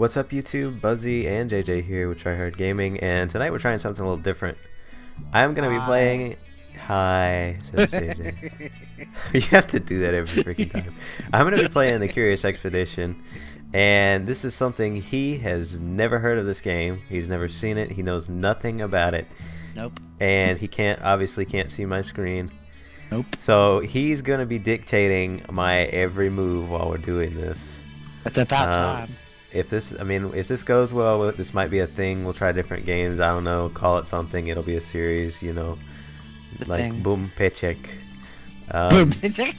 What's up YouTube? Buzzy and JJ here with Try Hard Gaming, and tonight we're trying something a little different. I'm gonna be playing... Hi, says JJ. You have to do that every freaking time. I'm gonna be playing the Curious Expedition, and this is something he has never heard of this game. He's never seen it. He knows nothing about it. Nope. And he obviously can't see my screen. Nope. So he's gonna be dictating my every move while we're doing this. It's about time. If this goes well, this might be a thing. We'll try different games. I don't know. Call it something. It'll be a series, you know, like Boom Paycheck. Boom Paycheck.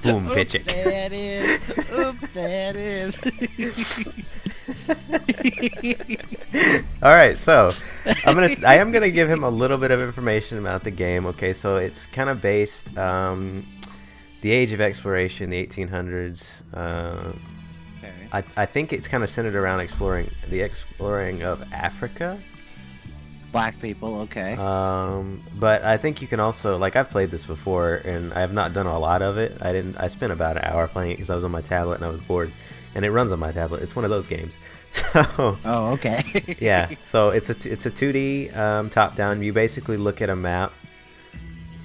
Boom Paycheck. There it is. Oop, there it is. All right, so I am gonna give him a little bit of information about the game. Okay, so it's kind of based the age of exploration, the 1800s. I think it's kind of centered around exploring of Africa. Black people, okay. But I think you can also, like, I've played this before, and I have not done a lot of it. I spent about an hour playing it because I was on my tablet and I was bored, and it runs on my tablet. It's one of those games. So. Oh, okay. Yeah. So it's a 2D top down. You basically look at a map,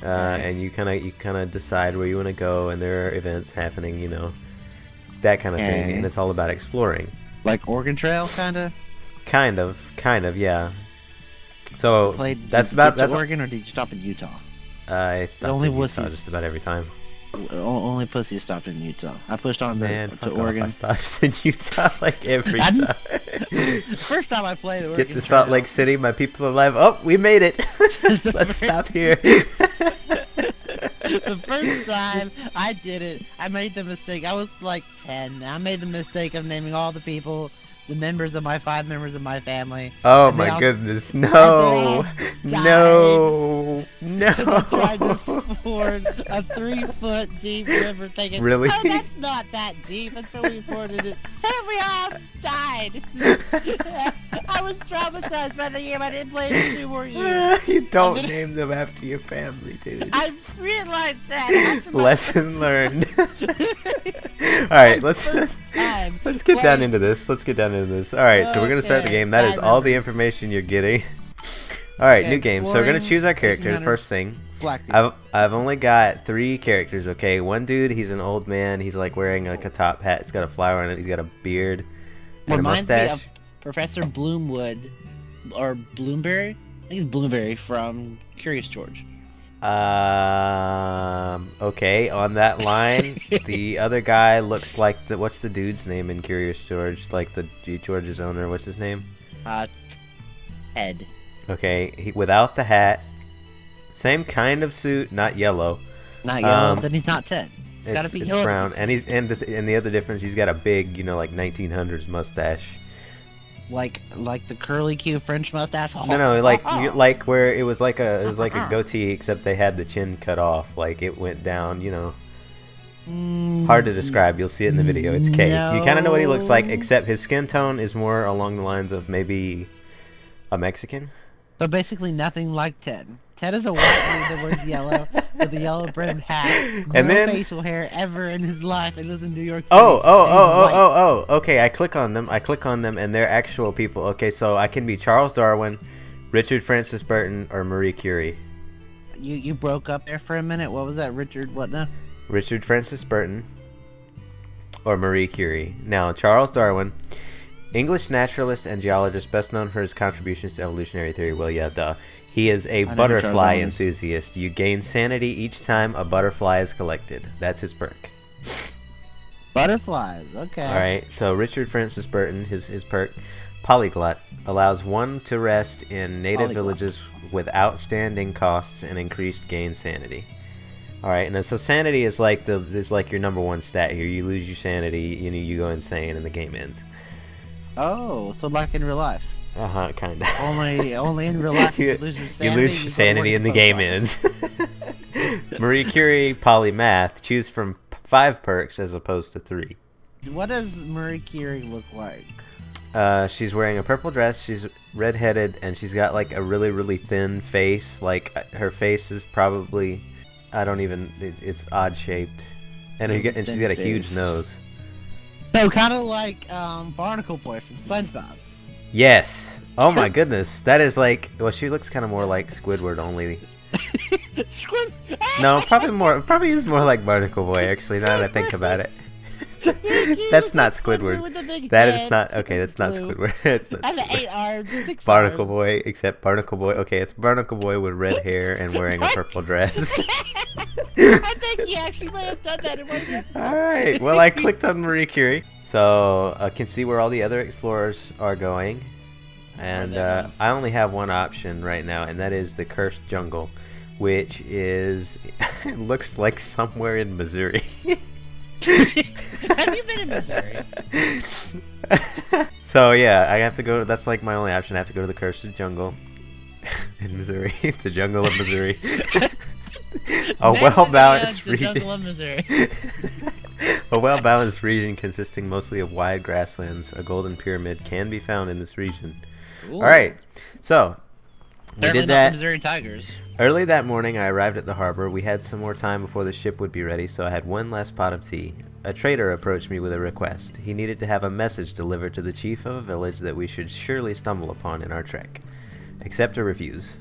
and you kind of decide where you want to go, and there are events happening, you know. That kind of thing, and it's all about exploring. Like Oregon Trail, kind of. Kind of, yeah. So that's Oregon, or did you stop in Utah? I stopped in Utah just about every time. Only pussy stopped in Utah. I pushed on to Oregon. I stopped in Utah like every time. First time I played Oregon Get to Salt Lake City, my people are alive. Oh, we made it. Let's stop here. The first time I did it, I made the mistake. I was like 10. I made the mistake of naming all the people, the members of my 5 members of my family. Oh my goodness! No, no, no! I tried to ford a 3-foot deep river, thinking, really? "Oh, that's not that deep," and so we forded it, and we all died. I was traumatized by the game. I didn't play it 2 more years. You don't name them after your family, dude. I realized that. Lesson learned. All right, let's get down into this. All right, so we're gonna start the game. That is all the information you're getting. All right, new game. So we're gonna choose our character. First thing, I've only got 3 characters. Okay, one dude, he's an old man. He's like wearing like a top hat. He's got a flower on it. He's got a beard and a mustache. Me of Professor Bloomwood or Bloomberry. I think it's Bloomberry from Curious George. Okay, on that line, the other guy looks like what's the dude's name in Curious George? Like the George's owner, what's his name? Ted. Okay, without the hat, same kind of suit, not yellow. Not yellow, then he's not Ted. It's gotta be yellow. Brown, and the other difference, he's got a big, you know, like 1900s mustache. Like the curly Q French mustache. No, like where it was like a goatee, except they had the chin cut off, like it went down, you know. Hard to describe. You'll see it in the video. It's cake. No. You kind of know what he looks like, except his skin tone is more along the lines of maybe a Mexican. So basically, nothing like Ted. Ted is a white dude that wears yellow with a yellow brimmed hat, no facial hair ever in his life, and lives in New York City. Oh. Okay, I click on them, and they're actual people. Okay, so I can be Charles Darwin, Richard Francis Burton, or Marie Curie. You broke up there for a minute. What was that, Richard? What now? Richard Francis Burton, or Marie Curie. Now, Charles Darwin, English naturalist and geologist, best known for his contributions to evolutionary theory. Well, yeah, duh. He is a butterfly enthusiast. You gain sanity each time a butterfly is collected. That's his perk. Butterflies, okay. Alright, so Richard Francis Burton, his perk, Polyglot, allows one to rest in native villages with outstanding costs and increased gain sanity. Alright, and so sanity is like your #1 stat here. You lose your sanity, you go insane and the game ends. Oh, so like in real life. Kind of. Only in real life you lose your sanity. You lose your sanity and the game ends. Marie Curie Polymath. Choose from 5 perks as opposed to 3. What does Marie Curie look like? She's wearing a purple dress. She's redheaded, and she's got like a really, really thin face. Like her face is probably, it's odd shaped, and she's got a huge nose. So kind of like Barnacle Boy from SpongeBob. Yes. Oh my goodness. That is like. Well, she looks kind of more like Squidward only. Squid. No, probably is more like Barnacle Boy. Actually, now that I think about it. That's not Squidward. That is not okay. That's not Squidward. It's not And the 8 arms, 6 Barnacle arms. Boy, except Barnacle Boy. Okay, it's Barnacle Boy with red hair and wearing a purple dress. I think he actually might have done that in one of the episodes. All right. Well, I clicked on Marie Curie, so I can see where all the other explorers are going, and I only have one option right now, and that is the Cursed Jungle, which is it looks like somewhere in Missouri. Have you been in Missouri? So yeah, I have to go. That's like my only option. I have to go to the Cursed Jungle in Missouri, the jungle of Missouri. A well-balanced region. Jungle of Missouri. A well-balanced region consisting mostly of wide grasslands. A golden pyramid can be found in this region. Ooh. All right, so we did that. Missouri Tigers. Early that morning, I arrived at the harbor. We had some more time before the ship would be ready, so I had one last pot of tea. A trader approached me with a request. He needed to have a message delivered to the chief of a village that we should surely stumble upon in our trek. Accept or refuse?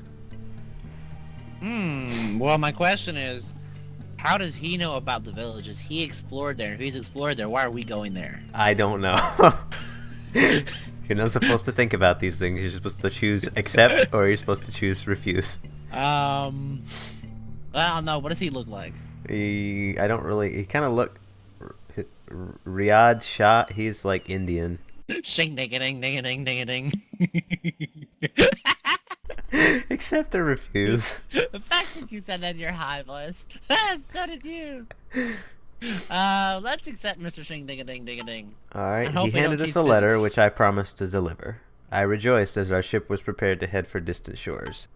Well, my question is, how does he know about the villages? He explored there. If he's explored there, why are we going there? I don't know. You're not supposed to think about these things. You're supposed to choose accept or you're supposed to choose refuse. I don't know. What does he look like? He kind of look Riyadh Shah. He's like Indian. Shing ding ding ding ding ding ding. Accept or refuse? The fact that you said that in your high voice. So did you. Let's accept Mr. Shing ding ding ding ding. Alright, he handed us a letter which I promised to deliver. I rejoiced as our ship was prepared to head for distant shores.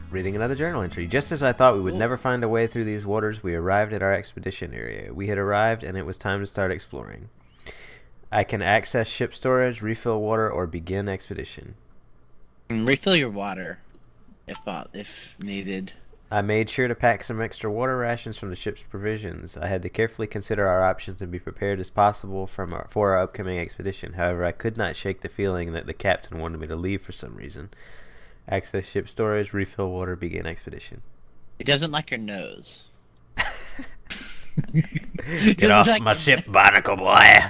Reading another journal entry. Just as I thought we would never find a way through these waters, we arrived at our expedition area. We had arrived and it was time to start exploring. I can access ship storage, refill water, or begin expedition. Refill your water, if needed. I made sure to pack some extra water rations from the ship's provisions. I had to carefully consider our options and be prepared as possible for our upcoming expedition. However, I could not shake the feeling that the captain wanted me to leave for some reason. Access ship storage, refill water, begin expedition. He doesn't like your nose. Get off my ship, Barnacle Boy!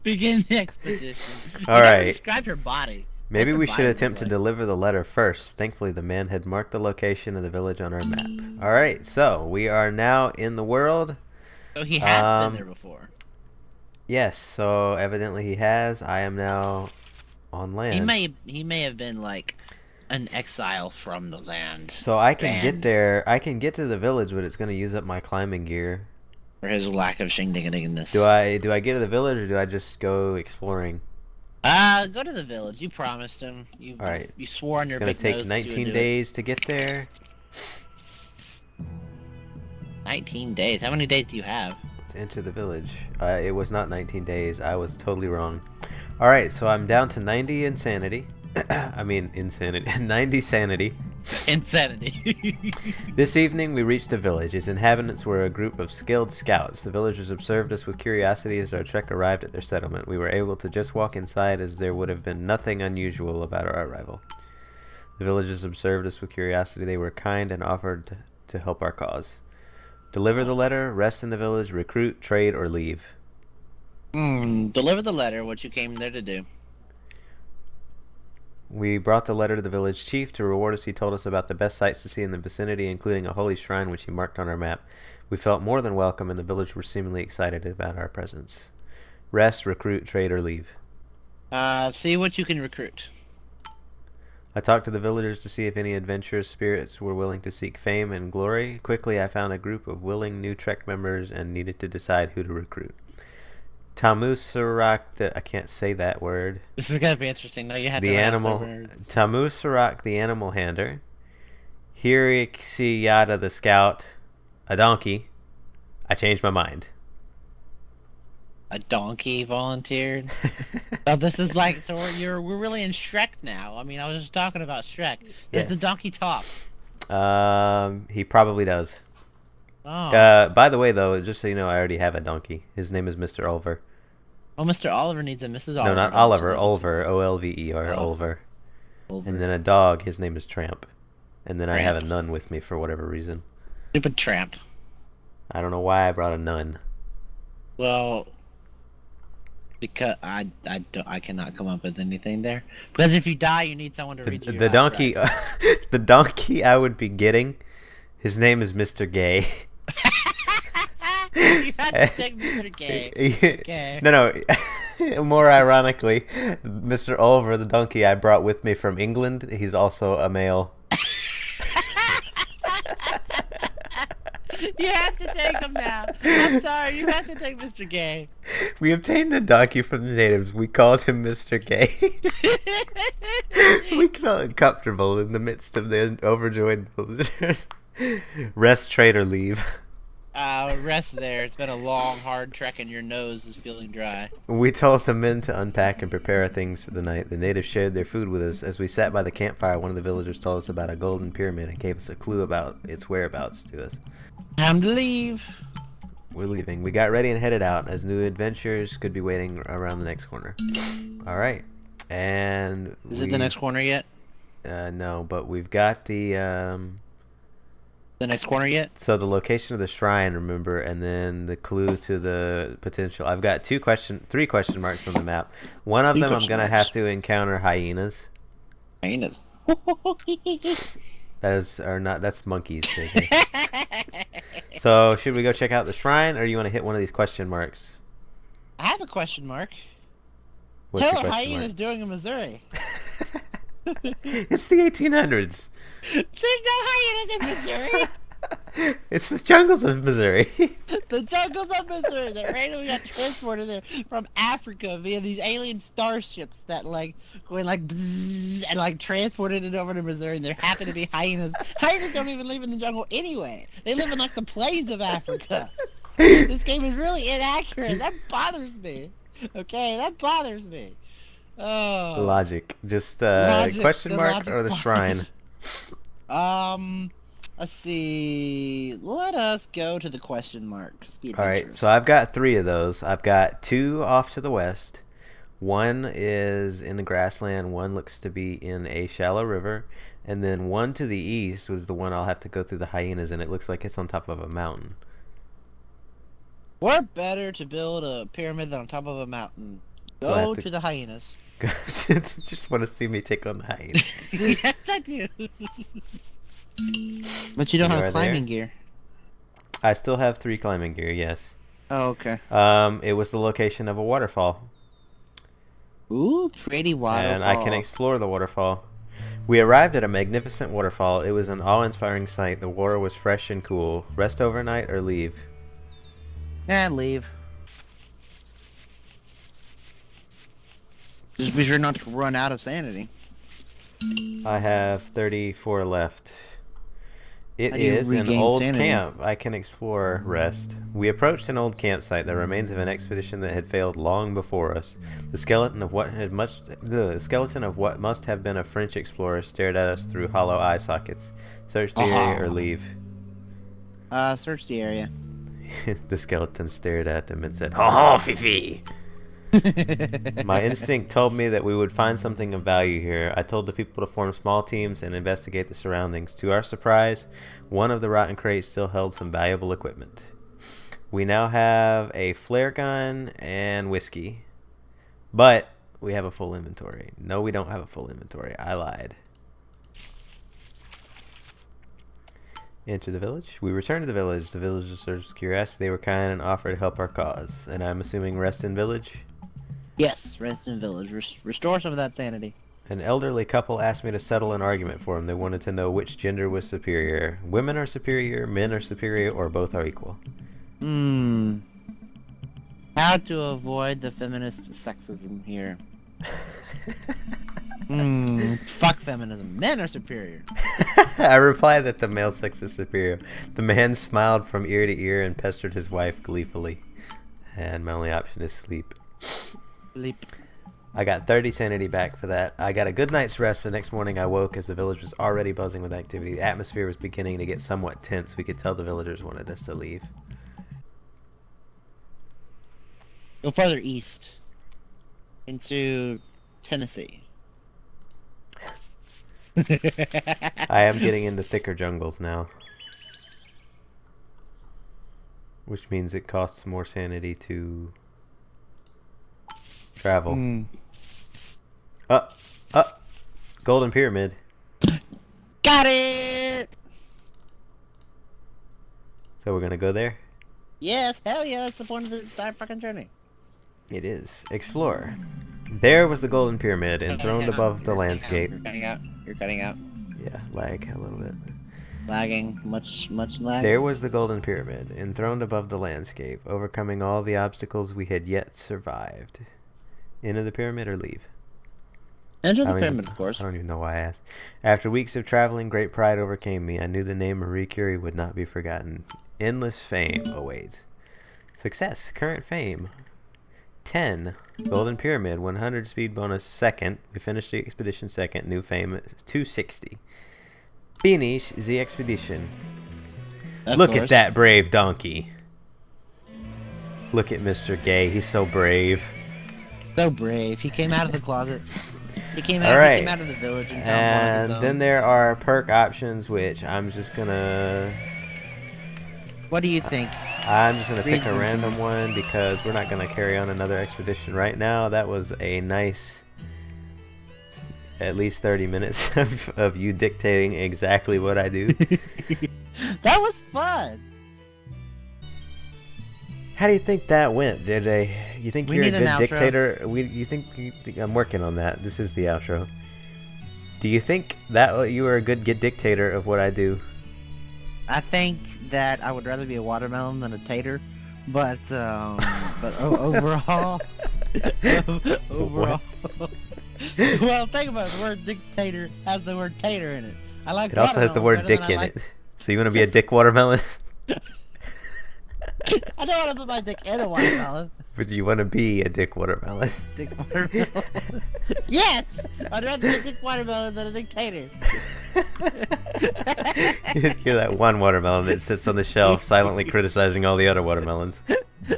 Begin the expedition. Alright. Describe your body. Maybe we should attempt to deliver the letter first. Thankfully, the man had marked the location of the village on our map. Alright, so we are now in the world. So he has been there before. Yes, so evidently he has. I am now on land. He may have been like an exile from the land. So I can get there. I can get to the village, but it's going to use up my climbing gear. For his lack of shing-ding-a-dingness. Do I get to the village or do I just go exploring? Go to the village. You promised him. All right. You swore on your big nose. It's going to take 19 days to get there. 19 days? How many days do you have? Let's enter the village. It was not 19 days. I was totally wrong. All right, so I'm down to 90 insanity. I mean, insanity. 90 sanity. Insanity. This evening we reached a village. Its inhabitants were a group of skilled scouts. The villagers observed us with curiosity as our trek arrived at their settlement. We were able to just walk inside as there would have been nothing unusual about our arrival. The villagers observed us with curiosity. They were kind and offered to help our cause. Deliver the letter, rest in the village, recruit, trade, or leave. Deliver the letter, what you came there to do. We brought the letter to the village chief. To reward us, he told us about the best sights to see in the vicinity, including a holy shrine which he marked on our map. We felt more than welcome, and the village were seemingly excited about our presence. Rest, recruit, trade, or leave. See what you can recruit. I talked to the villagers to see if any adventurous spirits were willing to seek fame and glory. Quickly, I found a group of willing new Trek members and needed to decide who to recruit. Tamusarak, I can't say that word. This is gonna be interesting. No, you have the animal. Tamusarak, the animal handler. Hiriksiyada, the scout. A donkey. I changed my mind. A donkey volunteered. Oh, this is like we're really in Shrek now. I mean, I was just talking about Shrek. Does the donkey talk? He probably does. Oh. By the way, though, just so you know, I already have a donkey. His name is Mr. Oliver. Oh, Mr. Oliver needs a Mrs. No, Oliver. not Oliver. Oliver. Olver. Oh. Oliver. Oliver. And then a dog. His name is Tramp. And then I have a Tramp. nun with me for whatever reason. Stupid tramp. I don't know why I brought a nun. Well, because I cannot come up with anything there. Because if you die, you need someone to read you. The donkey, the donkey I would be getting, his name is Mr. Gay. You had to take Mr. Gay. Okay. No. More ironically, Mr. Oliver, the donkey I brought with me from England, he's also a male. You have to take him now. I'm sorry, you have to take Mr. Gay. We obtained a donkey from the natives. We called him Mr. Gay. We felt comfortable in the midst of the overjoyed villagers. Rest, trade, or leave. Rest there. It's been a long, hard trek and your nose is feeling dry. We told the men to unpack and prepare our things for the night. The natives shared their food with us. As we sat by the campfire, one of the villagers told us about a golden pyramid and gave us a clue about its whereabouts to us. Time to leave. We're leaving. We got ready and headed out, as new adventures could be waiting around the next corner. Alright. And Is it the next corner yet? No, but we've got the next corner yet? So the location of the shrine, remember, and then the clue to the potential. I've got three question marks on the map. One of them I'm gonna have to encounter hyenas. Hyenas. That's monkeys. So should we go check out the shrine, or do you want to hit one of these question marks? I have a question mark. What's your How are question hyenas mark? doing in Missouri? It's the 1800s. There's no hyenas in Missouri. It's the jungles of Missouri. The jungles of Missouri that randomly got transported there from Africa via these alien starships that like going like bzzz, and like transported it over to Missouri, and there happen to be hyenas. Hyenas don't even live in the jungle anyway. They live in like the plains of Africa. This game is really inaccurate. That bothers me. Okay, that bothers me. Oh. Logic. Just Logic, question the mark logic or the shrine? Let's see. Let us go to the question mark. Alright, so I've got 3 of those. I've got 2 off to the west. One is in the grassland. One looks to be in a shallow river. And then one to the east was the one I'll have to go through the hyenas, and it looks like it's on top of a mountain. What better to build a pyramid than on top of a mountain? Go to the hyenas. Just want to see me take on the hyena. Yes, I do. But you don't have climbing gear. I still have 3 climbing gear, yes. Oh, okay. It was the location of a waterfall. Ooh, pretty waterfall. And I can explore the waterfall. We arrived at a magnificent waterfall. It was an awe-inspiring sight. The water was fresh and cool. Rest overnight or leave? Leave. Just be sure not to run out of sanity. I have 34 left. It is an old camp. I can explore rest. We approached an old campsite, the remains of an expedition that had failed long before us. The skeleton of what must have been a French explorer stared at us through hollow eye sockets. Search the area or leave. Search the area. The skeleton stared at them and said, "Ha ha, Fifi!" My instinct told me that we would find something of value here. I told the people to form small teams and investigate the surroundings. To our surprise, one of the rotten crates still held some valuable equipment. We now have a flare gun and whiskey. But we have a full inventory. No, we don't have a full inventory. I lied. Enter the village. We returned to the village. The villagers searched curiosity. They were kind and offered to help our cause. And I'm assuming rest in village? Yes, rest in village. Restore some of that sanity. An elderly couple asked me to settle an argument for them. They wanted to know which gender was superior. Women are superior, men are superior, or both are equal. How to avoid the feminist sexism here. Fuck feminism. Men are superior. I replied that the male sex is superior. The man smiled from ear to ear and pestered his wife gleefully. And my only option is sleep. Sleep. I got 30 sanity back for that. I got a good night's rest. The next morning I woke as the village was already buzzing with activity. The atmosphere was beginning to get somewhat tense. We could tell the villagers wanted us to leave. Go further east. Into Tennessee. I am getting into thicker jungles now. Which means it costs more sanity to travel. Golden Pyramid. Got it! So we're gonna go there? Yes, hell yeah, that's the point of the entire fucking journey. It is. Explore. There was the Golden Pyramid, enthroned above the landscape. You're cutting out. Yeah, lag a little bit. Lagging. Much lag. There was the Golden Pyramid, enthroned above the landscape, overcoming all the obstacles we had yet survived. Enter the pyramid or leave? Enter the pyramid, of course. I don't even know why I asked. After weeks of traveling, great pride overcame me. I knew the name Marie Curie would not be forgotten. Endless fame awaits. Success. Current fame. 10. Golden Pyramid. 100 speed bonus second. We finished the expedition second. New fame 260. Finish the expedition. Look at that brave donkey. Look at Mr. Gay. He's so brave. So brave. He came out of the closet. He came out of the village and found one of his own. Then there are perk options, which I'm just gonna... What do you think? I'm just gonna pick a random one because we're not gonna carry on another expedition right now. That was a nice... at least 30 minutes of you dictating exactly what I do. That was fun! How do you think that went, JJ? You think you're a good dictator? I'm working on that. This is the outro. Do you think that you are a good dictator of what I do? I think that I would rather be a watermelon than a tater, but overall, well, think about it. The word dictator has the word tater in it. I like. It also has the word dick in it. So you want to be a dick watermelon? I don't want to put my dick in a watermelon. But you want to be a dick watermelon? Dick watermelon. Yes! I'd rather be a dick watermelon than a dictator. You're that one watermelon that sits on the shelf silently criticizing all the other watermelons.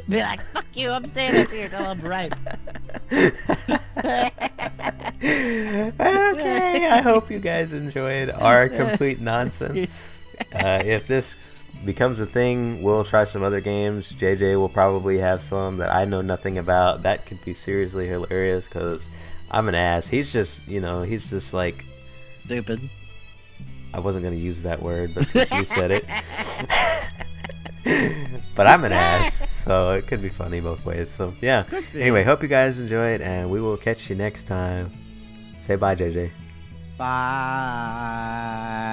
Be like, fuck you, I'm staying up here till I'm ripe. Okay, I hope you guys enjoyed our complete nonsense. If this becomes a thing, we'll try some other games. JJ will probably have some that I know nothing about. That could be seriously hilarious because I'm an ass. He's just, he's just like... stupid. I wasn't going to use that word, but since you said it. But I'm an ass, so it could be funny both ways. So, yeah. Anyway, hope you guys enjoyed, and we will catch you next time. Say bye, JJ. Bye.